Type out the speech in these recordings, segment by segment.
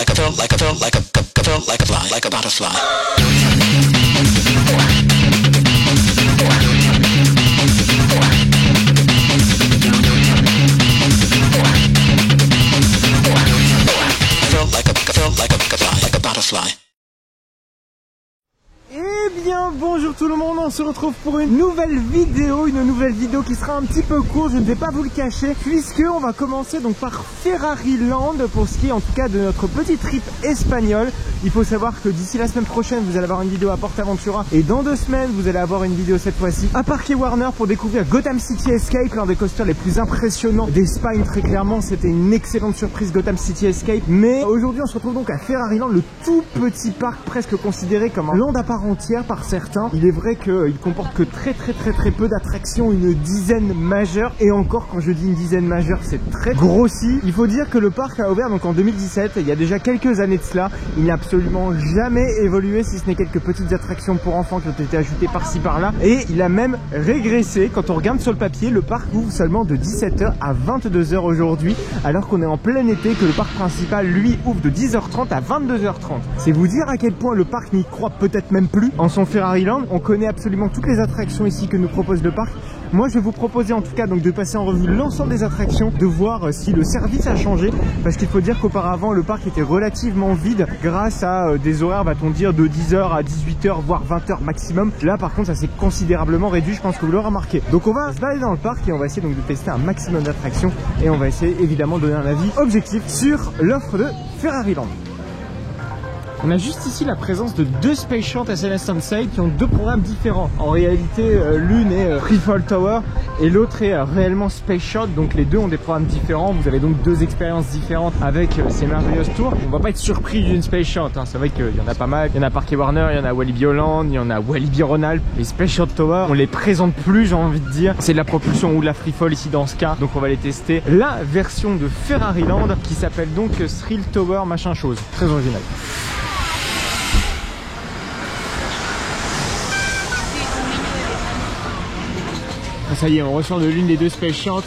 like a butterfly. Like a butterfly. Eh bien bonjour tout le monde, on se retrouve pour une nouvelle vidéo qui sera un petit peu courte, je ne vais pas vous le cacher, puisque on va commencer donc par Ferrari Land pour ce qui est en tout cas de notre petit trip espagnol. Il faut savoir que d'ici la semaine prochaine vous allez avoir une vidéo à PortAventura et dans 2 semaines vous allez avoir une vidéo cette fois-ci à Parquet Warner pour découvrir Gotham City Escape, l'un des coasters les plus impressionnants d'Espagne. Très clairement c'était une excellente surprise Gotham City Escape, mais aujourd'hui on se retrouve donc à Ferrari Land, le tout petit parc presque considéré comme un land à part entière par certains. Il est vrai qu'il comporte que très peu d'attractions, une dizaine majeures, et encore quand je dis une dizaine majeure c'est très grossi. Il faut dire que le parc a ouvert donc en 2017, il y a déjà quelques années de cela. Il n'a absolument jamais évolué si ce n'est quelques petites attractions pour enfants qui ont été ajoutées par-ci par-là, et il a même régressé. Quand on regarde sur le papier, le parc ouvre seulement de 17h à 22h aujourd'hui, alors qu'on est en plein été, que le parc principal lui ouvre de 10h30 à 22h30. C'est vous dire à quel point le parc n'y croit peut-être même plus en son Ferrari Land. On connaît absolument toutes les attractions ici que nous propose le parc. Moi je vais vous proposer en tout cas donc de passer en revue l'ensemble des attractions, de voir si le service a changé, parce qu'il faut dire qu'auparavant le parc était relativement vide grâce à des horaires, va-t-on dire, de 10h à 18h voire 20h maximum. Là par contre ça s'est considérablement réduit, je pense que vous l'aurez remarqué. Donc on va se balader dans le parc et on va essayer donc de tester un maximum d'attractions, et on va essayer évidemment de donner un avis objectif sur l'offre de Ferrari Land. On a juste ici la présence de 2 Space Shot SLS Sunset qui ont 2 programmes différents. En réalité, l'une est Freefall Tower et l'autre est réellement Space Shot. Donc les deux ont des programmes différents. Vous avez donc 2 expériences différentes avec ces merveilleuses tours. On va pas être surpris d'une Space Shot, hein. C'est vrai qu'il y en a pas mal. Il y en a Parquet Warner, il y en a Walibi Holland, il y en a Walibi Rhône-Alpes. Les Space Shot Tower, on les présente plus, j'ai envie de dire. C'est de la propulsion ou de la Freefall ici dans ce cas. Donc on va les tester. La version de Ferrari Land qui s'appelle donc Thrill Tower machin chose. Très original. Ça y est, on ressort de l'une des 2 Space Shots.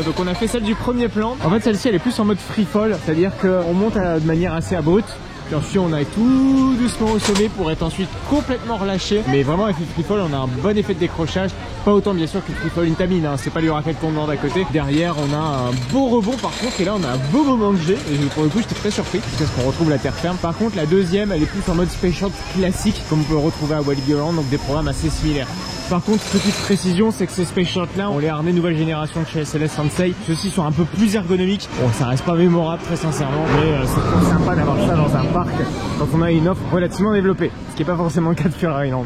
Donc on a fait celle du premier plan. En fait celle-ci elle est plus en mode free fall, c'est-à-dire qu'on monte de manière assez abrupte. Puis ensuite on a tout doucement au sommet pour être ensuite complètement relâché. Mais vraiment avec le free fall on a un bon effet de décrochage. Pas autant bien sûr que le free fall Intamin, hein. C'est pas du raquette qu'on demande à côté. Derrière on a un beau rebond par contre, et là on a un beau moment de jet. Et pour le coup j'étais très surpris parce qu'on retrouve la terre ferme. Par contre la deuxième elle est plus en mode Space Shot classique comme on peut le retrouver à Walibi Holland, donc des programmes assez similaires. Par contre, petite précision, c'est que ces Space Shots là, on les harnais nouvelle génération de chez SLS Sensei. Ceux-ci sont un peu plus ergonomiques. Bon, ça reste pas mémorable très sincèrement, mais c'est trop sympa d'avoir ça dans un parc quand on a une offre relativement développée, ce qui n'est pas forcément le cas de Ferrari Land.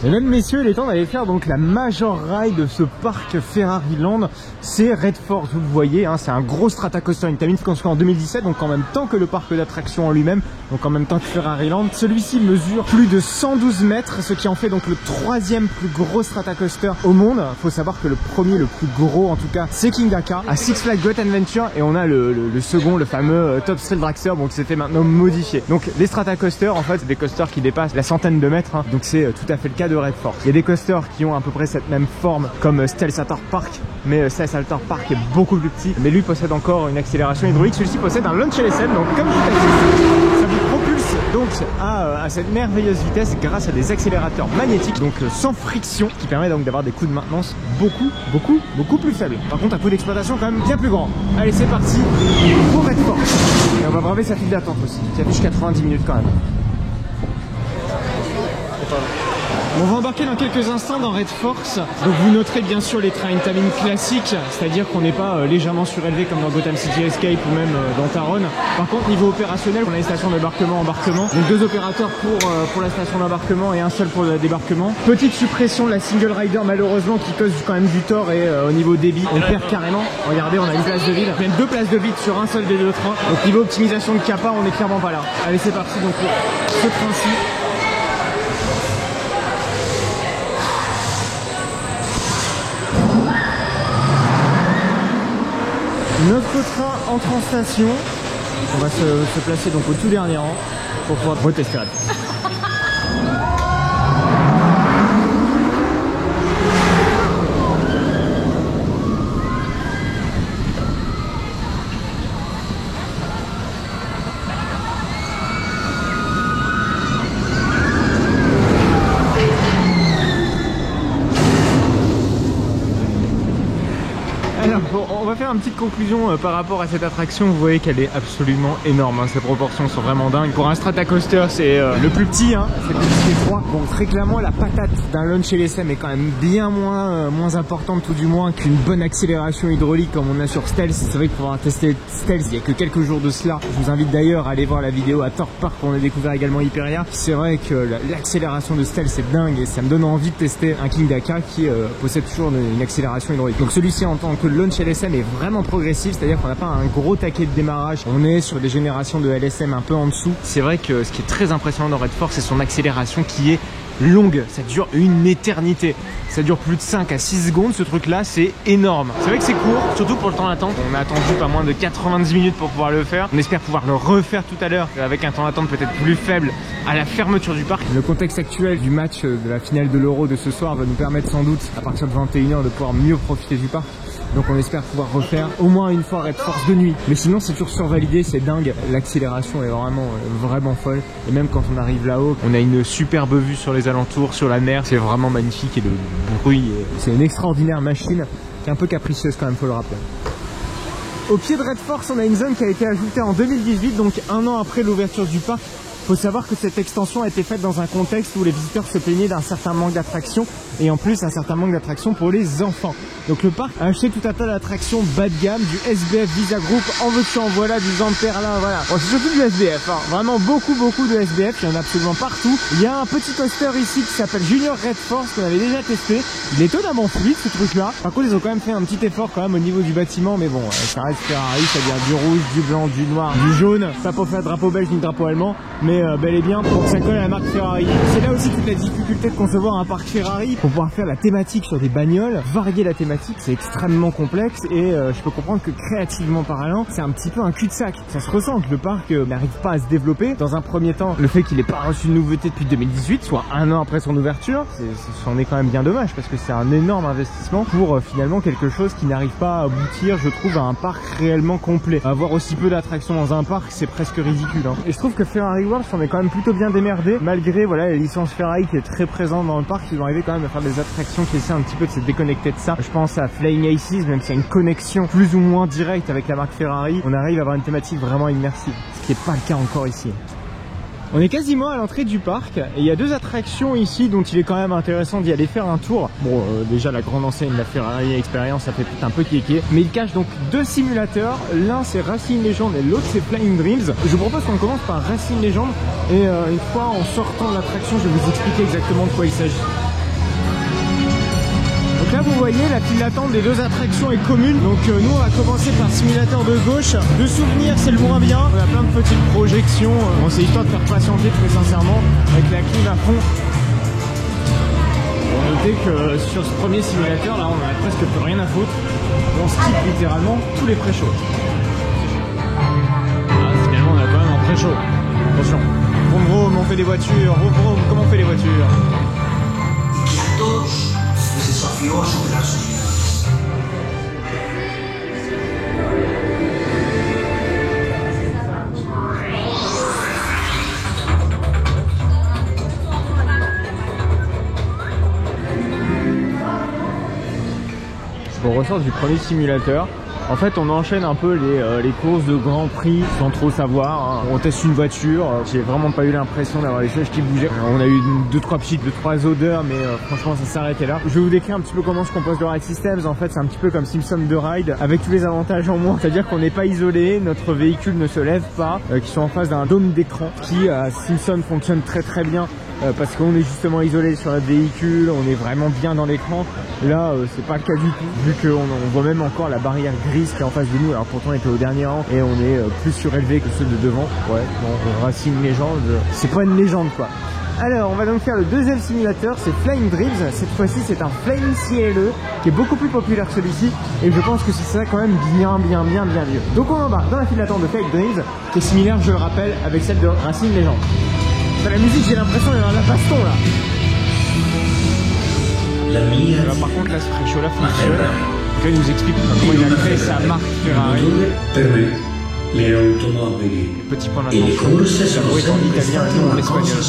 Et même messieurs, il est temps d'aller faire donc la major ride de ce parc Ferrari Land. C'est Red Force, vous le voyez, hein, c'est un gros Stratacoaster Intamin construit en 2017, donc en même temps que le parc d'attractions en lui-même, donc en même temps que Ferrari Land. Celui-ci mesure plus de 112 mètres, ce qui en fait donc le 3e plus gros Stratacoaster au monde. Il faut savoir que le premier, le plus gros en tout cas, c'est King Kaka à Six Flags Great Adventure, et on a le second, le fameux Top Thrill Dragster, donc qui s'est fait maintenant modifié. Donc les Stratacoasters, en fait, c'est des coasters qui dépassent la centaine de mètres, hein, donc c'est tout à fait le cas de Red Force. Il y a des coasters qui ont à peu près cette même forme comme Stealth Altar Park, mais Stealth Altar Park est beaucoup plus petit, mais lui possède encore une accélération hydraulique. Celui-ci possède un launch LSM, donc comme tout à ça vous propulse donc à cette merveilleuse vitesse grâce à des accélérateurs magnétiques, donc sans friction, qui permet donc d'avoir des coûts de maintenance beaucoup plus faibles. Par contre un coût d'exploitation quand même bien plus grand. Allez, c'est parti pour Red Force. Et on va braver sa file d'attente aussi, qui affiche 90 minutes quand même. On va embarquer dans quelques instants dans Red Force. Donc vous noterez bien sûr les trains Intamin classiques, c'est-à-dire qu'on n'est pas légèrement surélevé comme dans Gotham City Escape ou même dans Taron. Par contre niveau opérationnel, on a une station d'embarquement-embarquement. Donc 2 opérateurs pour la station d'embarquement et un seul pour le débarquement. Petite suppression de la single rider malheureusement qui cause quand même du tort, et au niveau débit on perd carrément. Regardez, on a une place de vide, même 2 places de vide sur un seul des 2 trains. Donc niveau optimisation de capa on est clairement pas là. Allez, c'est parti donc pour ce train-ci. Notre train entre en station. On va se placer donc au tout dernier rang pour pouvoir retester. faire une petite conclusion par rapport à cette attraction. Vous voyez qu'elle est absolument énorme, hein. Ses proportions sont vraiment dingues. Pour un Stratacoaster, c'est le plus petit, hein. C'est le plus petit des trois. Bon, très clairement, la patate d'un launch LSM est quand même bien moins importante, tout du moins, qu'une bonne accélération hydraulique comme on a sur Stealth. C'est vrai que pour avoir testé Stealth il y a que quelques jours de cela, je vous invite d'ailleurs à aller voir la vidéo à Thorpe Park où on a découvert également Hyperia. C'est vrai que l'accélération de Stealth c'est dingue et ça me donne envie de tester un King Daka qui possède toujours une accélération hydraulique. Donc celui-ci en tant que launch LSM est vraiment progressif, c'est-à-dire qu'on n'a pas un gros taquet de démarrage, on est sur des générations de LSM un peu en dessous. C'est vrai que ce qui est très impressionnant dans Red Force, c'est son accélération qui est longue, ça dure une éternité, ça dure plus de 5 à 6 secondes, ce truc là c'est énorme. C'est vrai que c'est court, surtout pour le temps d'attente, on a attendu pas moins de 90 minutes pour pouvoir le faire, on espère pouvoir le refaire tout à l'heure avec un temps d'attente peut-être plus faible à la fermeture du parc. Le contexte actuel du match de la finale de l'Euro de ce soir va nous permettre sans doute à partir de 21 h de pouvoir mieux profiter du parc. Donc on espère pouvoir refaire au moins une fois Red Force de nuit. Mais sinon c'est toujours survalidé, c'est dingue. L'accélération est vraiment folle. Et même quand on arrive là-haut, on a une superbe vue sur les alentours, sur la mer. C'est vraiment magnifique et le bruit, c'est une extraordinaire machine qui est un peu capricieuse quand même, faut le rappeler. Au pied de Red Force, on a une zone qui a été ajoutée en 2018, donc un an après l'ouverture du parc. Il faut savoir que cette extension a été faite dans un contexte où les visiteurs se plaignaient d'un certain manque d'attraction et en plus un certain manque d'attraction pour les enfants. Donc le parc a acheté tout un tas d'attractions bas de gamme, du SBF Visa Group, en veux-tu en voilà, du Zamperla, voilà. Bon, c'est surtout du SBF, hein. Vraiment beaucoup de SBF, il y en a absolument partout. Il y a un petit coaster ici qui s'appelle Junior Red Force qu'on avait déjà testé. Il est étonnamment fluide ce truc là. Par contre ils ont quand même fait un petit effort quand même au niveau du bâtiment, mais bon, ça reste Ferrari, c'est-à-dire du rouge, du blanc, du noir, du jaune. Pas pour faire drapeau belge ni drapeau allemand, mais bel et bien pour que ça colle à la marque Ferrari. C'est là aussi toute la difficulté de concevoir un parc Ferrari pour pouvoir faire la thématique sur des bagnoles, varier la thématique, c'est extrêmement complexe et je peux comprendre que créativement parlant, c'est un petit peu un cul-de-sac. Ça se ressent que le parc n'arrive pas à se développer. Dans un premier temps, le fait qu'il n'ait pas reçu de nouveauté depuis 2018, soit un an après son ouverture, c'en est quand même bien dommage parce que c'est un énorme investissement pour finalement quelque chose qui n'arrive pas à aboutir, je trouve, à un parc réellement complet. Avoir aussi peu d'attractions dans un parc, c'est presque ridicule, hein. Et je trouve que Ferrari World s'en est quand même plutôt bien démerdé, malgré voilà, la licence Ferrari qui est très présente dans le parc. Ils ont arrivé quand même à faire des attractions qui essaient un petit peu de se déconnecter de ça. Je pense à Flying Aces, même s'il y a une connexion plus ou moins directe avec la marque Ferrari, on arrive à avoir une thématique vraiment immersive, ce qui n'est pas le cas encore ici. On est quasiment à l'entrée du parc et il y a deux attractions ici dont il est quand même intéressant d'y aller faire un tour. Bon, déjà la grande enseigne, la Ferrari Experience, ça fait peut-être un peu kéké, mais il cache donc deux simulateurs. L'un c'est Racing Legend et l'autre c'est Flying Dreams. Je vous propose qu'on commence par Racing Legend et une fois en sortant de l'attraction, je vais vous expliquer exactement de quoi il s'agit. Donc là vous voyez la file d'attente des deux attractions est commune. Donc nous on va commencer par simulateur de gauche. De souvenir c'est le moins bien. On a plein de petites projections. Bon c'est histoire de faire patienter très sincèrement avec la clim à fond. On va noter que sur ce premier simulateur là on a presque plus rien à foutre. On skip littéralement tous les pré-shows. Ah, finalement on a quand même un pré-show. Attention. Vroom vroom on fait des voitures. Vroom vroom comment on fait les voitures. Desafío a superar sus límites. On ressort du premier simulateur. En fait, on enchaîne un peu les courses de Grand Prix sans trop savoir, hein. On teste une voiture. J'ai vraiment pas eu l'impression d'avoir les sièges qui bougeaient. On a eu 2-3 odeurs, mais franchement, ça s'arrêtait là. Je vais vous décrire un petit peu comment se compose le Ride Systems. En fait, c'est un petit peu comme Simpson de Ride, avec tous les avantages en moins. C'est-à-dire qu'on n'est pas isolé, notre véhicule ne se lève pas, qui sont en face d'un dôme d'écran qui, à Simpson, fonctionne très bien. Parce qu'on est justement isolé sur notre véhicule, on est vraiment bien dans l'écran. Là, c'est pas le cas du tout, vu qu'on voit même encore la barrière grise qui est en face de nous. Alors pourtant, on était au dernier rang et on est plus surélevé que ceux de devant. Ouais, bon, Racing Legend, c'est pas une légende quoi. Alors, on va donc faire le deuxième simulateur, c'est Flying Dreams. Cette fois-ci, c'est un Flying CLE qui est beaucoup plus populaire que celui-ci. Et je pense que c'est ça quand même bien mieux. Donc on embarque dans la file d'attente de Flying Dreams, qui est similaire, je le rappelle, avec celle de Racing Legend. Dans la musique, j'ai l'impression d'y avoir la baston là. Alors, par contre, là, ce pré-show là fonctionne. Donc là, il nous explique comment il a créé sa marque Ferrari. Petit point d'attention, la voix est en italien et en espagnol.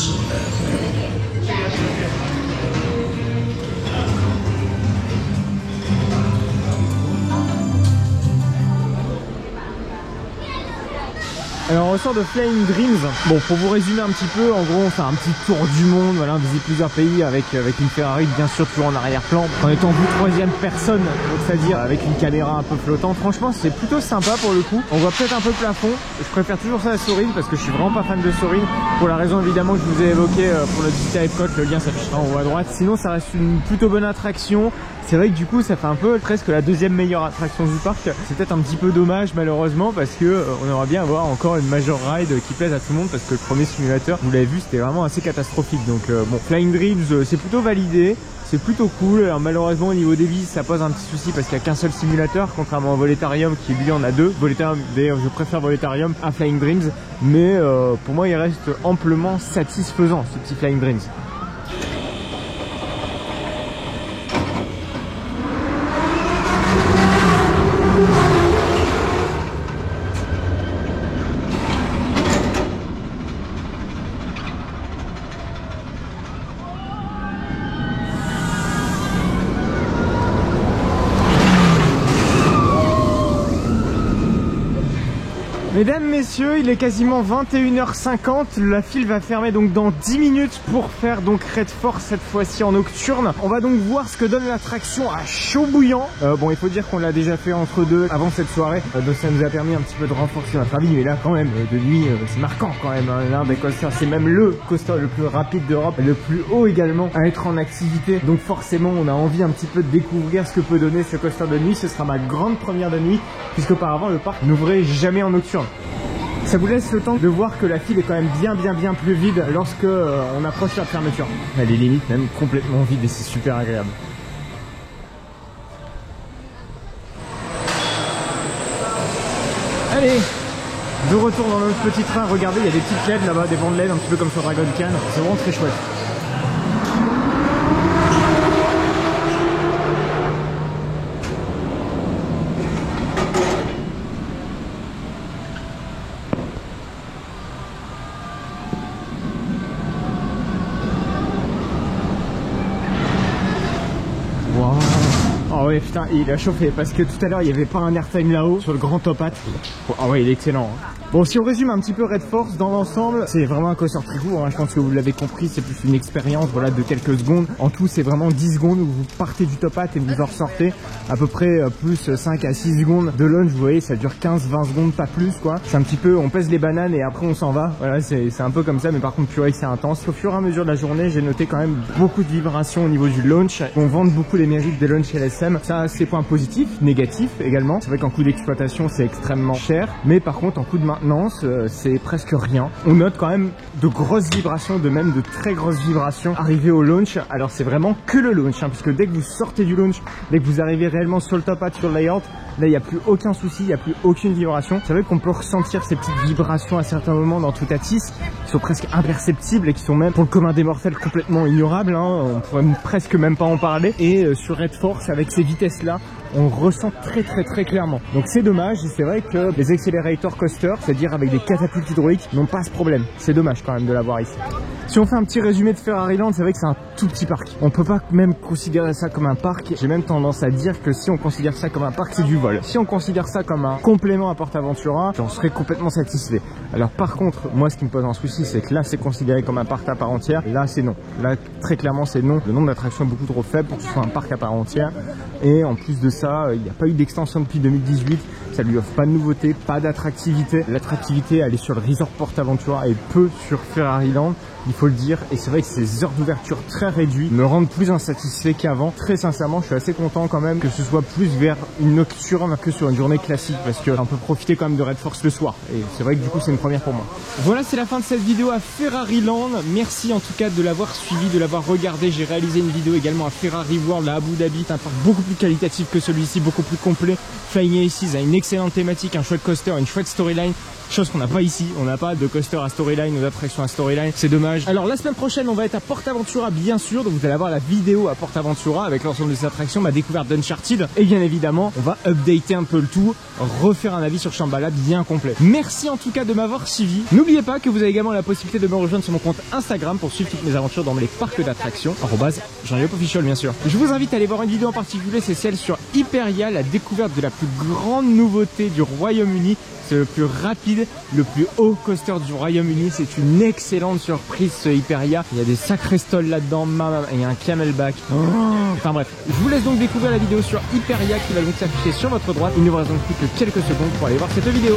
Alors on ressort de Flying Dreams. Bon, pour vous résumer un petit peu, en gros on fait un petit tour du monde, voilà, on visite plusieurs pays avec une Ferrari bien sûr toujours en arrière-plan, en étant vue troisième personne, donc c'est-à-dire avec une caméra un peu flottante. Franchement c'est plutôt sympa pour le coup. On voit peut-être un peu le plafond, je préfère toujours ça à Sorin parce que je suis vraiment pas fan de Sorin, pour la raison évidemment que je vous ai évoqué pour notre visite à Epcot, le lien s'affichera en haut à droite. Sinon ça reste une plutôt bonne attraction. C'est vrai que du coup ça fait un peu presque la deuxième meilleure attraction du parc. C'est peut-être un petit peu dommage malheureusement parce que on aimerait bien avoir encore une Major Ride qui plaise à tout le monde, parce que le premier simulateur, vous l'avez vu, c'était vraiment assez catastrophique. Donc bon, Flying Dreams c'est plutôt validé, c'est plutôt cool. Alors malheureusement au niveau des vis ça pose un petit souci parce qu'il n'y a qu'un seul simulateur, contrairement à Voletarium qui lui en a deux. Voletarium, d'ailleurs je préfère Voletarium à Flying Dreams, mais pour moi il reste amplement satisfaisant ce petit Flying Dreams. Mesdames, messieurs, il est quasiment 21h50, la file va fermer donc dans 10 minutes pour faire donc Red Force cette fois-ci en nocturne. On va donc voir ce que donne l'attraction à chaud bouillant. Bon, il faut dire qu'on l'a déjà fait entre deux avant cette soirée, donc ça nous a permis un petit peu de renforcer notre avis, mais là quand même, de nuit, c'est marquant quand même, hein. L'un des coasters, c'est même le coaster le plus rapide d'Europe, le plus haut également à être en activité, donc forcément on a envie un petit peu de découvrir ce que peut donner ce coaster de nuit. Ce sera ma grande première de nuit, puisqu'auparavant le parc n'ouvrait jamais en nocturne. Ça vous laisse le temps de voir que la file est quand même bien plus vide lorsque on approche la fermeture. Elle est limite même complètement vide et c'est super agréable. Allez, de retour dans notre petit train. Regardez, il y a des petites LED là-bas, des bancs de LED un petit peu comme sur Dragon Khan. C'est vraiment très chouette. Oh ouais putain, il a chauffé parce que tout à l'heure il n'y avait pas un airtime là-haut sur le grand top hat. Ah ouais, il est excellent, hein. Bon, si on résume un petit peu Red Force dans l'ensemble, c'est vraiment un coaster très court, hein. Je pense que vous l'avez compris, c'est plus une expérience, voilà, de quelques secondes. En tout, c'est vraiment 10 secondes où vous partez du top hat et vous en ressortez. À peu près plus 5 à 6 secondes de launch, vous voyez, ça dure 15-20 secondes, pas plus quoi. C'est un petit peu, on pèse les bananes et après on s'en va. Voilà, c'est un peu comme ça, mais par contre purée que c'est intense. Au fur et à mesure de la journée, j'ai noté quand même beaucoup de vibrations au niveau du launch. On vante beaucoup les mérites des launch LSM. Ça, c'est points positifs, négatifs également. C'est vrai qu'en coût d'exploitation, c'est extrêmement cher, mais par contre en coût de maintenance, c'est presque rien. On note quand même de grosses vibrations, de même de très grosses vibrations arrivées au launch. Alors c'est vraiment que le launch, hein, puisque dès que vous sortez du launch, dès que vous arrivez réellement sur le top hat, sur le layout, là il n'y a plus aucun souci, il n'y a plus aucune vibration. C'est vrai qu'on peut ressentir ces petites vibrations à certains moments dans Toutatis qui sont presque imperceptibles et qui sont même pour le commun des mortels complètement ignorables, hein. On pourrait presque même pas en parler. Et sur Red Force, avec ces vitesses là, on ressent très clairement. Donc c'est dommage, et c'est vrai que les Accelerator Coasters, c'est-à-dire avec des catapultes hydrauliques, n'ont pas ce problème. C'est dommage quand même de l'avoir ici. Si on fait un petit résumé de Ferrariland, c'est vrai que c'est un tout petit parc. On peut pas même considérer ça comme un parc. J'ai même tendance à dire que si on considère ça comme un parc, c'est du vol. Si on considère ça comme un complément à PortAventura, j'en serais complètement satisfait. Alors par contre, moi ce qui me pose un souci, c'est que là c'est considéré comme un parc à part entière. Là c'est non. Là très clairement c'est non. Le nombre d'attractions est beaucoup trop faible pour que ce soit un parc à part entière. Et en plus de ça, il n'y a pas eu d'extension depuis 2018. Ça lui offre pas de nouveautés, pas d'attractivité. L'attractivité, elle est sur le resort PortAventura et peu sur Ferrariland, il faut le dire. Et c'est vrai que ces heures d'ouverture très réduites me rendent plus insatisfait qu'avant. Très sincèrement, je suis assez content quand même que ce soit plus vers une nocturne que sur une journée classique, parce qu'on peut profiter quand même de Red Force le soir. Et c'est vrai que du coup, c'est une première pour moi. Voilà, c'est la fin de cette vidéo à Ferrariland. Merci en tout cas de l'avoir suivi, de l'avoir regardé. J'ai réalisé une vidéo également à Ferrari World à Abu Dhabi. C'est un parc beaucoup plus qualitatif que celui-ci, beaucoup plus complet. Flying Aces a une excellente thématique, un chouette coaster, une chouette storyline. Chose qu'on n'a pas ici, on n'a pas de coaster à storyline ou d'attraction à storyline, c'est dommage. Alors la semaine prochaine on va être à PortAventura bien sûr, donc vous allez avoir la vidéo à PortAventura avec l'ensemble de ces attractions, ma découverte d'Uncharted, et bien évidemment on va updater un peu le tout, refaire un avis sur Shambhala bien complet. Merci en tout cas de m'avoir suivi. N'oubliez pas que vous avez également la possibilité de me rejoindre sur mon compte Instagram pour suivre toutes mes aventures dans les parcs d'attractions, prochain Yop Official bien sûr. Je vous invite à aller voir une vidéo en particulier, c'est celle sur Hyperia, la découverte de la plus grande nouveauté du Royaume-Uni. C'est le plus rapide, le plus haut coaster du Royaume-Uni. C'est une excellente surprise ce Hyperia. Il y a des sacrés stalls là-dedans, et un camelback. Enfin bref, je vous laisse donc découvrir la vidéo sur Hyperia qui va donc s'afficher sur votre droite. Il ne vous reste donc plus que quelques secondes pour aller voir cette vidéo.